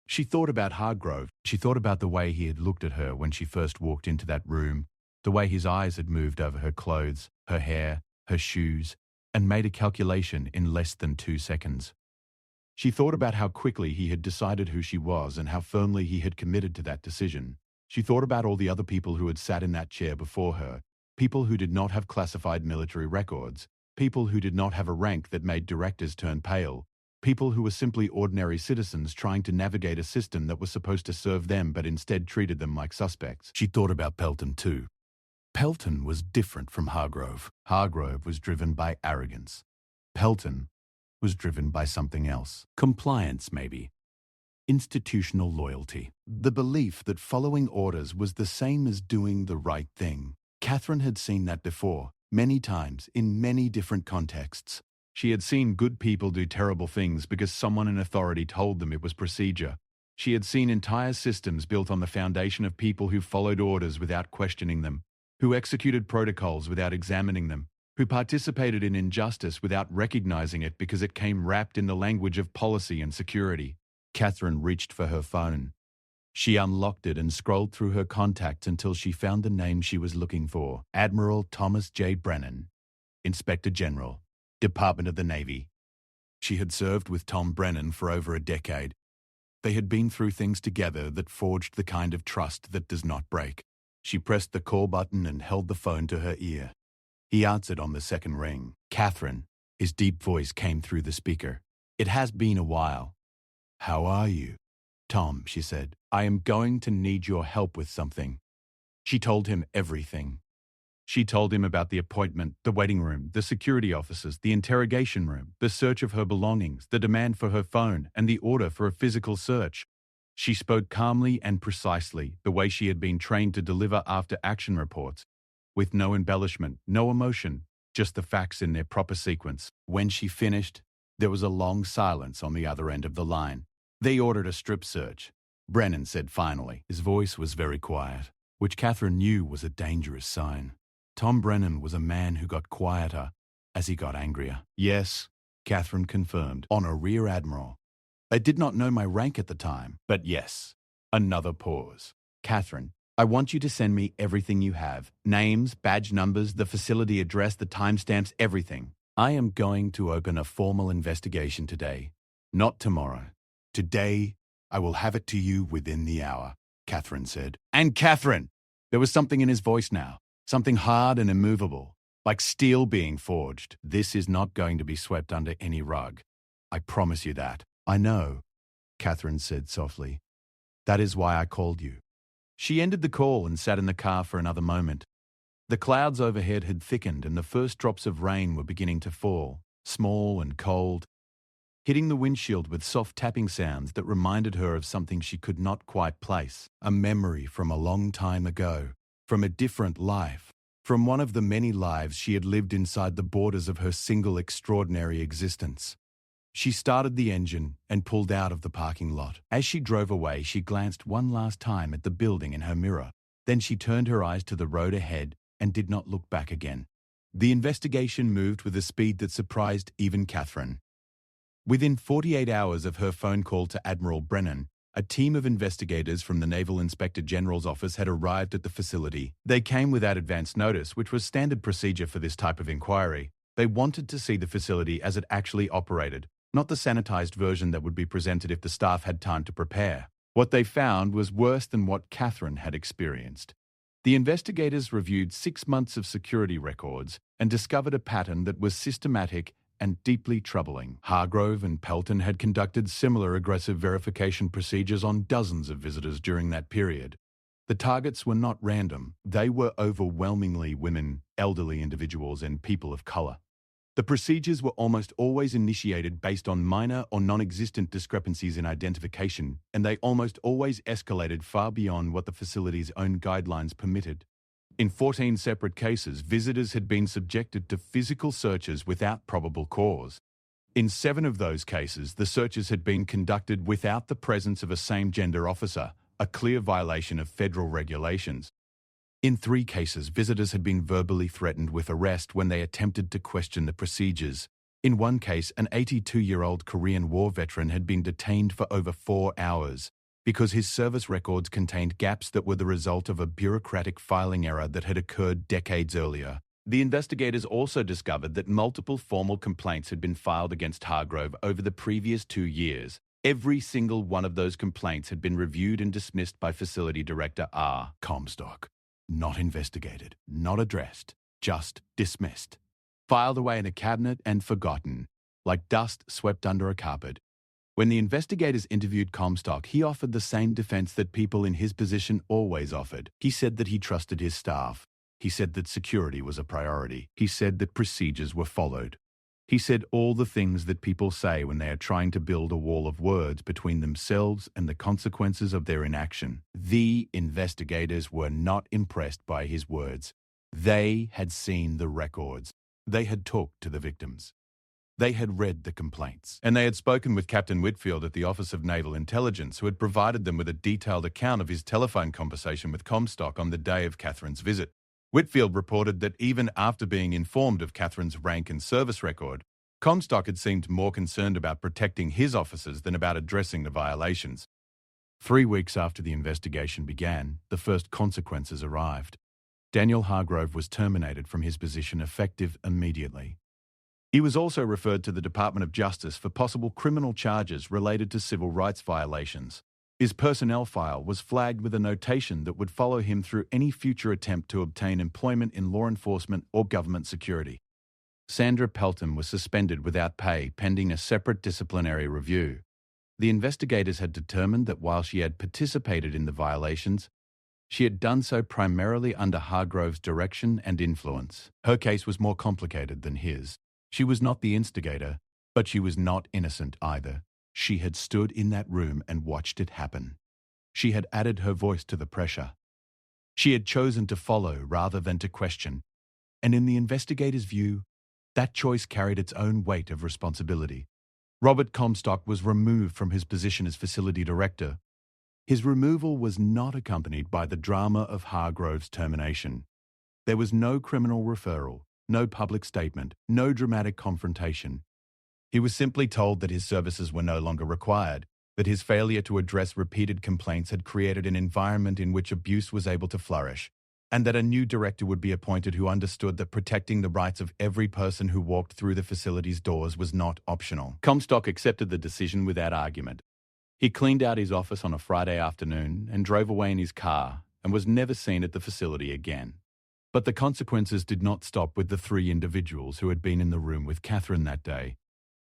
S1: She thought about Hargrove. She thought about the way he had looked at her when she first walked into that room, the way his eyes had moved over her clothes, her hair, her shoes, and made a calculation in less than 2 seconds. She thought about how quickly he had decided who she was and how firmly he had committed to that decision. She thought about all the other people who had sat in that chair before her, people who did not have classified military records, people who did not have a rank that made directors turn pale, people who were simply ordinary citizens trying to navigate a system that was supposed to serve them but instead treated them like suspects. She thought about Pelton too. Pelton was different from Hargrove. Hargrove was driven by arrogance. Pelton was driven by something else. Compliance, maybe. Institutional loyalty. The belief that following orders was the same as doing the right thing. Catherine had seen that before, many times, in many different contexts. She had seen good people do terrible things because someone in authority told them it was procedure. She had seen entire systems built on the foundation of people who followed orders without questioning them, who executed protocols without examining them, who participated in injustice without recognizing it because it came wrapped in the language of policy and security. Catherine reached for her phone. She unlocked it and scrolled through her contacts until she found the name she was looking for. Admiral Thomas J. Brennan, Inspector General, Department of the Navy. She had served with Tom Brennan for over a decade. They had been through things together that forged the kind of trust that does not break. She pressed the call button and held the phone to her ear. He answered on the second ring. Catherine. His deep voice came through the speaker. It has been a while. How are you? Tom, she said. I am going to need your help with something. She told him everything. She told him about the appointment, the waiting room, the security officers, the interrogation room, the search of her belongings, the demand for her phone, and the order for a physical search. She spoke calmly and precisely, the way she had been trained to deliver after-action reports, with no embellishment, no emotion, just the facts in their proper sequence. When she finished, there was a long silence on the other end of the line. They ordered a strip search, Brennan said finally. His voice was very quiet, which Catherine knew was a dangerous sign. Tom Brennan was a man who got quieter as he got angrier. Yes, Catherine confirmed, on a rear admiral. I did not know my rank at the time, but yes. Another pause. Catherine, I want you to send me everything you have. Names, badge numbers, the facility address, the timestamps, everything. I am going to open a formal investigation today, not tomorrow. Today, I will have it to you within the hour, Catherine said. And Catherine! There was something in his voice now, something hard and immovable, like steel being forged. This is not going to be swept under any rug. I promise you that. I know, Catherine said softly. That is why I called you. She ended the call and sat in the car for another moment. The clouds overhead had thickened and the first drops of rain were beginning to fall, small and cold, hitting the windshield with soft tapping sounds that reminded her of something she could not quite place. A memory from a long time ago, from a different life, from one of the many lives she had lived inside the borders of her single extraordinary existence. She started the engine and pulled out of the parking lot. As she drove away, she glanced one last time at the building in her mirror. Then she turned her eyes to the road ahead and did not look back again. The investigation moved with a speed that surprised even Catherine. Within 48 hours of her phone call to Admiral Brennan, a team of investigators from the Naval Inspector General's office had arrived at the facility. They came without advance notice, which was standard procedure for this type of inquiry. They wanted to see the facility as it actually operated, not the sanitized version that would be presented if the staff had time to prepare. What they found was worse than what Catherine had experienced. The investigators reviewed 6 months of security records and discovered a pattern that was systematic and deeply troubling. Hargrove and Pelton had conducted similar aggressive verification procedures on dozens of visitors during that period. The targets were not random. They were overwhelmingly women, elderly individuals, and people of color. The procedures were almost always initiated based on minor or non-existent discrepancies in identification, and they almost always escalated far beyond what the facility's own guidelines permitted. In 14 separate cases, visitors had been subjected to physical searches without probable cause. In 7 of those cases, the searches had been conducted without the presence of a same-gender officer, a clear violation of federal regulations. In 3 cases, visitors had been verbally threatened with arrest when they attempted to question the procedures. In one case, an 82-year-old Korean War veteran had been detained for over 4 hours because his service records contained gaps that were the result of a bureaucratic filing error that had occurred decades earlier. The investigators also discovered that multiple formal complaints had been filed against Hargrove over the previous 2 years. Every single one of those complaints had been reviewed and dismissed by Facility Director R. Comstock. Not investigated, not addressed, just dismissed. Filed away in a cabinet and forgotten, like dust swept under a carpet. When the investigators interviewed Comstock, he offered the same defense that people in his position always offered. He said that he trusted his staff. He said that security was a priority. He said that procedures were followed. He said all the things that people say when they are trying to build a wall of words between themselves and the consequences of their inaction. The investigators were not impressed by his words. They had seen the records. They had talked to the victims. They had read the complaints. And they had spoken with Captain Whitfield at the Office of Naval Intelligence, who had provided them with a detailed account of his telephone conversation with Comstock on the day of Catherine's visit. Whitfield reported that even after being informed of Catherine's rank and service record, Comstock had seemed more concerned about protecting his officers than about addressing the violations. 3 weeks after the investigation began, the first consequences arrived. Daniel Hargrove was terminated from his position effective immediately. He was also referred to the Department of Justice for possible criminal charges related to civil rights violations. His personnel file was flagged with a notation that would follow him through any future attempt to obtain employment in law enforcement or government security. Sandra Pelton was suspended without pay pending a separate disciplinary review. The investigators had determined that while she had participated in the violations, she had done so primarily under Hargrove's direction and influence. Her case was more complicated than his. She was not the instigator, but she was not innocent either. She had stood in that room and watched it happen. She had added her voice to the pressure. She had chosen to follow rather than to question. And in the investigator's view, that choice carried its own weight of responsibility. Robert Comstock was removed from his position as facility director. His removal was not accompanied by the drama of Hargrove's termination. There was no criminal referral, no public statement, no dramatic confrontation. He was simply told that his services were no longer required, that his failure to address repeated complaints had created an environment in which abuse was able to flourish, and that a new director would be appointed who understood that protecting the rights of every person who walked through the facility's doors was not optional. Comstock accepted the decision without argument. He cleaned out his office on a Friday afternoon and drove away in his car and was never seen at the facility again. But the consequences did not stop with the 3 individuals who had been in the room with Catherine that day.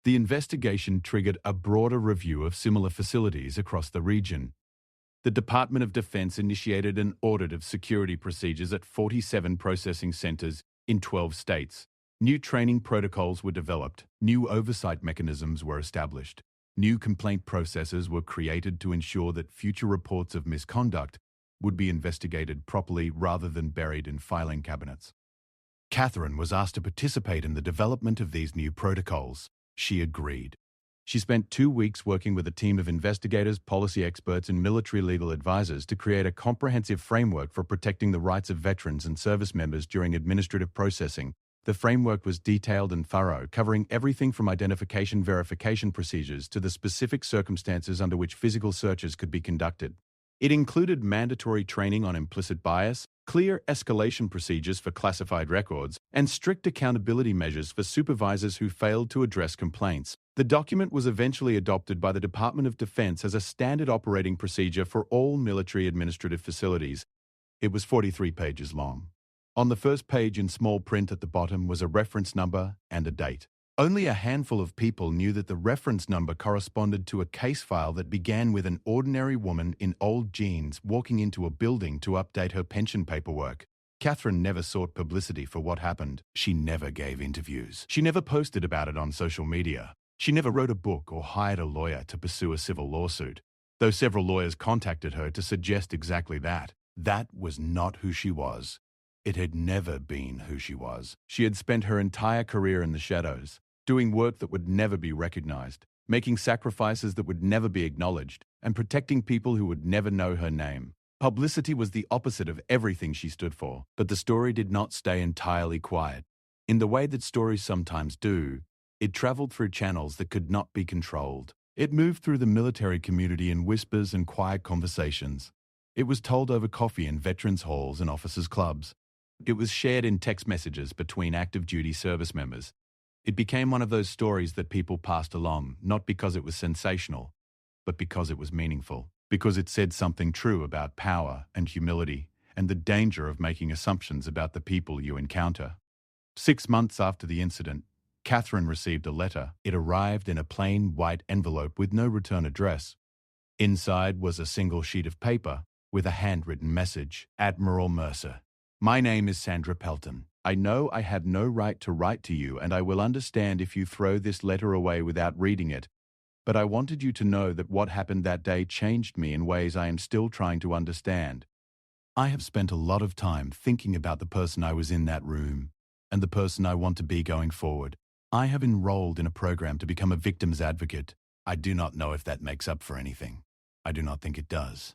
S1: The investigation triggered a broader review of similar facilities across the region. The Department of Defense initiated an audit of security procedures at 47 processing centers in 12 states. New training protocols were developed. New oversight mechanisms were established. New complaint processes were created to ensure that future reports of misconduct would be investigated properly rather than buried in filing cabinets. Catherine was asked to participate in the development of these new protocols. She agreed. She spent 2 weeks working with a team of investigators, policy experts, and military legal advisors to create a comprehensive framework for protecting the rights of veterans and service members during administrative processing. The framework was detailed and thorough, covering everything from identification verification procedures to the specific circumstances under which physical searches could be conducted. It included mandatory training on implicit bias, clear escalation procedures for classified records, and strict accountability measures for supervisors who failed to address complaints. The document was eventually adopted by the Department of Defense as a standard operating procedure for all military administrative facilities. It was 43 pages long. On the first page in small print at the bottom was a reference number and a date. Only a handful of people knew that the reference number corresponded to a case file that began with an ordinary woman in old jeans walking into a building to update her pension paperwork. Catherine never sought publicity for what happened. She never gave interviews. She never posted about it on social media. She never wrote a book or hired a lawyer to pursue a civil lawsuit, though several lawyers contacted her to suggest exactly that. That was not who she was. It had never been who she was. She had spent her entire career in the shadows, doing work that would never be recognized, making sacrifices that would never be acknowledged, and protecting people who would never know her name. Publicity was the opposite of everything she stood for, but the story did not stay entirely quiet. In the way that stories sometimes do, it traveled through channels that could not be controlled. It moved through the military community in whispers and quiet conversations. It was told over coffee in veterans' halls and officers' clubs. It was shared in text messages between active duty service members. It became one of those stories that people passed along, not because it was sensational, but because it was meaningful, because it said something true about power and humility and the danger of making assumptions about the people you encounter. 6 months after the incident, Catherine received a letter. It arrived in a plain white envelope with no return address. Inside was a single sheet of paper with a handwritten message. Admiral Mercer. My name is Sandra Pelton. I know I have no right to write to you, and I will understand if you throw this letter away without reading it. But I wanted you to know that what happened that day changed me in ways I am still trying to understand. I have spent a lot of time thinking about the person I was in that room and the person I want to be going forward. I have enrolled in a program to become a victim's advocate. I do not know if that makes up for anything. I do not think it does.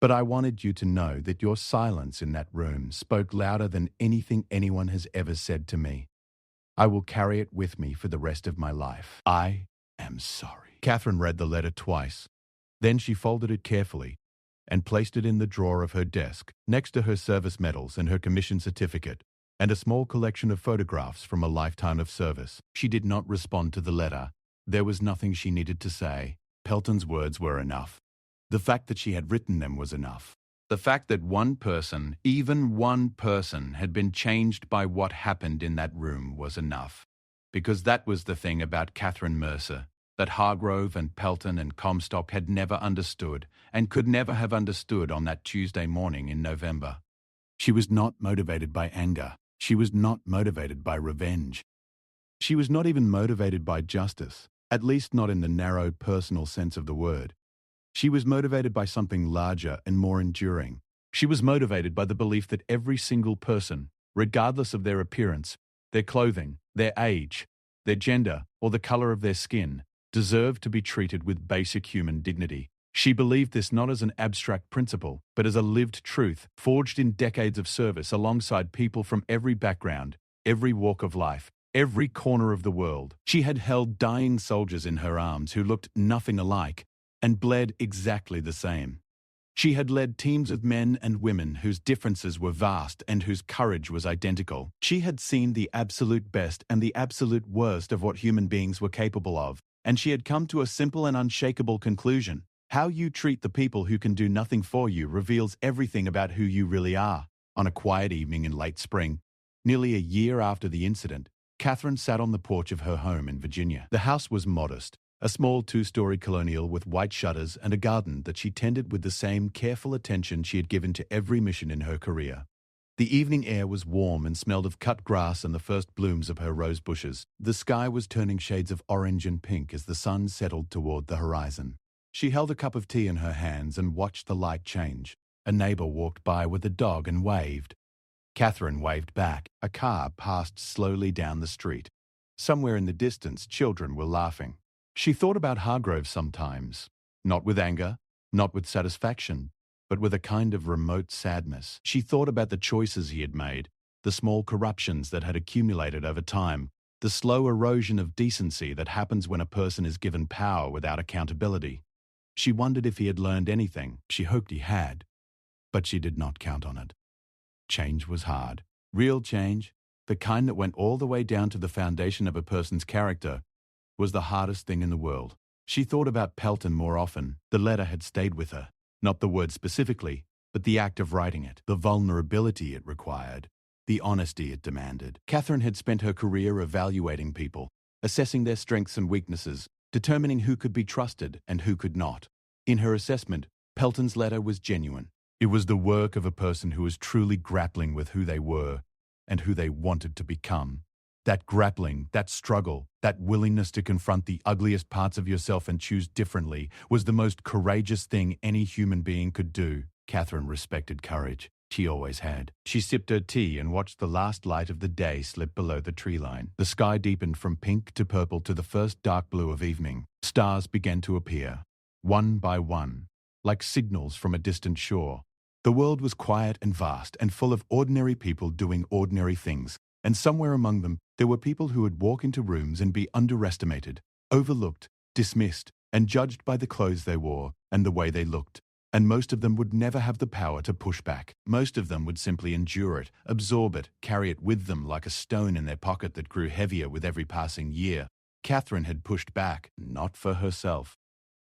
S1: But I wanted you to know that your silence in that room spoke louder than anything anyone has ever said to me. I will carry it with me for the rest of my life. I am sorry. Catherine read the letter twice. Then she folded it carefully and placed it in the drawer of her desk, next to her service medals and her commission certificate, and a small collection of photographs from a lifetime of service. She did not respond to the letter. There was nothing she needed to say. Pelton's words were enough. The fact that she had written them was enough. The fact that one person, even one person, had been changed by what happened in that room was enough. Because that was the thing about Catherine Mercer, that Hargrove and Pelton and Comstock had never understood and could never have understood on that Tuesday morning in November. She was not motivated by anger. She was not motivated by revenge. She was not even motivated by justice, at least not in the narrow personal sense of the word. She was motivated by something larger and more enduring. She was motivated by the belief that every single person, regardless of their appearance, their clothing, their age, their gender, or the color of their skin, deserved to be treated with basic human dignity. She believed this not as an abstract principle, but as a lived truth, forged in decades of service alongside people from every background, every walk of life, every corner of the world. She had held dying soldiers in her arms who looked nothing alike and bled exactly the same. She had led teams of men and women whose differences were vast and whose courage was identical. She had seen the absolute best and the absolute worst of what human beings were capable of, and she had come to a simple and unshakable conclusion. How you treat the people who can do nothing for you reveals everything about who you really are. On a quiet evening in late spring, nearly a year after the incident, Catherine sat on the porch of her home in Virginia. The house was modest, a small 2-story colonial with white shutters and a garden that she tended with the same careful attention she had given to every mission in her career. The evening air was warm and smelled of cut grass and the first blooms of her rose bushes. The sky was turning shades of orange and pink as the sun settled toward the horizon. She held a cup of tea in her hands and watched the light change. A neighbor walked by with a dog and waved. Catherine waved back. A car passed slowly down the street. Somewhere in the distance, children were laughing. She thought about Hargrove sometimes, not with anger, not with satisfaction, but with a kind of remote sadness. She thought about the choices he had made, the small corruptions that had accumulated over time, the slow erosion of decency that happens when a person is given power without accountability. She wondered if he had learned anything. She hoped he had, but she did not count on it. Change was hard. Real change, the kind that went all the way down to the foundation of a person's character, was the hardest thing in the world. She thought about Pelton more often. The letter had stayed with her. Not the word specifically, but the act of writing it, the vulnerability it required, the honesty it demanded. Catherine had spent her career evaluating people, assessing their strengths and weaknesses, determining who could be trusted and who could not. In her assessment, Pelton's letter was genuine. It was the work of a person who was truly grappling with who they were and who they wanted to become. That grappling, that struggle, that willingness to confront the ugliest parts of yourself and choose differently was the most courageous thing any human being could do. Catherine respected courage. She always had. She sipped her tea and watched the last light of the day slip below the tree line. The sky deepened from pink to purple to the first dark blue of evening. Stars began to appear, one by one, like signals from a distant shore. The world was quiet and vast and full of ordinary people doing ordinary things, and somewhere among them there were people who would walk into rooms and be underestimated, overlooked, dismissed, and judged by the clothes they wore and the way they looked. And most of them would never have the power to push back. Most of them would simply endure it, absorb it, carry it with them like a stone in their pocket that grew heavier with every passing year. Catherine had pushed back, not for herself.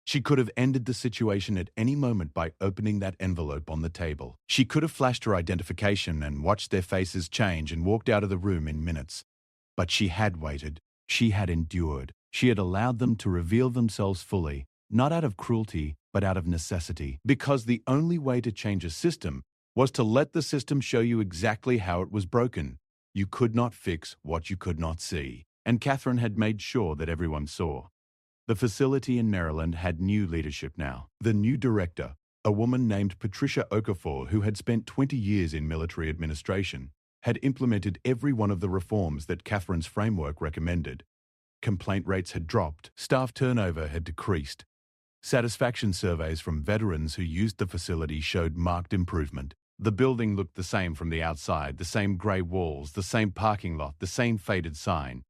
S1: She could have ended the situation at any moment by opening that envelope on the table. She could have flashed her identification and watched their faces change and walked out of the room in minutes. But she had waited. She had endured. She had allowed them to reveal themselves fully, not out of cruelty, but out of necessity. Because the only way to change a system was to let the system show you exactly how it was broken. You could not fix what you could not see. And Catherine had made sure that everyone saw. The facility in Maryland had new leadership now. The new director, a woman named Patricia Okafor, who had spent 20 years in military administration, had implemented every one of the reforms that Catherine's framework recommended. Complaint rates had dropped, staff turnover had decreased. Satisfaction surveys from veterans who used the facility showed marked improvement. The building looked the same from the outside, the same grey walls, the same parking lot, the same faded sign.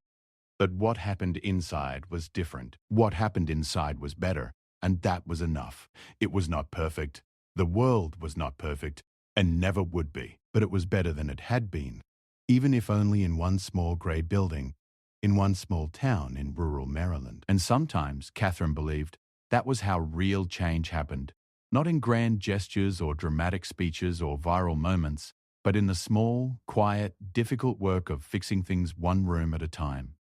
S1: But what happened inside was different. What happened inside was better, and that was enough. It was not perfect. The world was not perfect, and never would be, but it was better than it had been, even if only in one small grey building, in one small town in rural Maryland. And sometimes, Catherine believed, that was how real change happened, not in grand gestures or dramatic speeches or viral moments, but in the small, quiet, difficult work of fixing things one room at a time.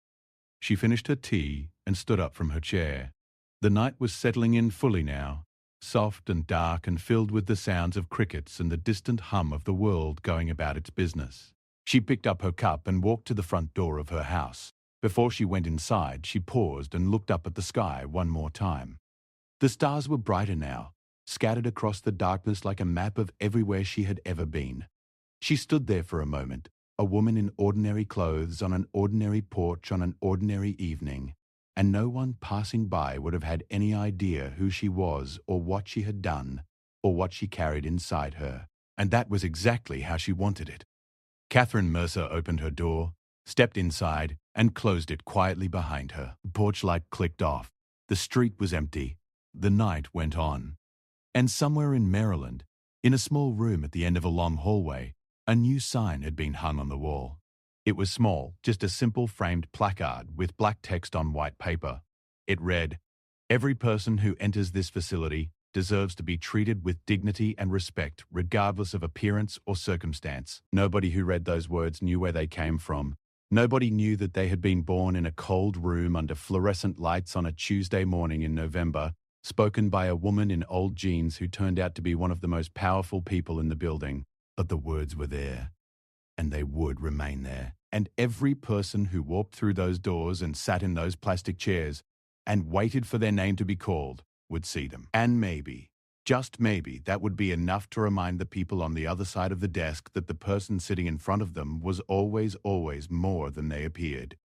S1: She finished her tea and stood up from her chair. The night was settling in fully now, soft and dark and filled with the sounds of crickets and the distant hum of the world going about its business. She picked up her cup and walked to the front door of her house. Before she went inside, she paused and looked up at the sky one more time. The stars were brighter now, scattered across the darkness like a map of everywhere she had ever been. She stood there for a moment, a woman in ordinary clothes on an ordinary porch on an ordinary evening, and no one passing by would have had any idea who she was or what she had done or what she carried inside her. And that was exactly how she wanted it. Catherine Mercer opened her door, stepped inside, and closed it quietly behind her. The porch light clicked off. The street was empty. The night went on. And somewhere in Maryland, in a small room at the end of a long hallway, a new sign had been hung on the wall. It was small, just a simple framed placard with black text on white paper. It read, "Every person who enters this facility deserves to be treated with dignity and respect, regardless of appearance or circumstance." Nobody who read those words knew where they came from. Nobody knew that they had been born in a cold room under fluorescent lights on a Tuesday morning in November, spoken by a woman in old jeans who turned out to be one of the most powerful people in the building. But the words were there, and they would remain there. And every person who walked through those doors and sat in those plastic chairs and waited for their name to be called would see them. And maybe, just maybe, that would be enough to remind the people on the other side of the desk that the person sitting in front of them was always more than they appeared.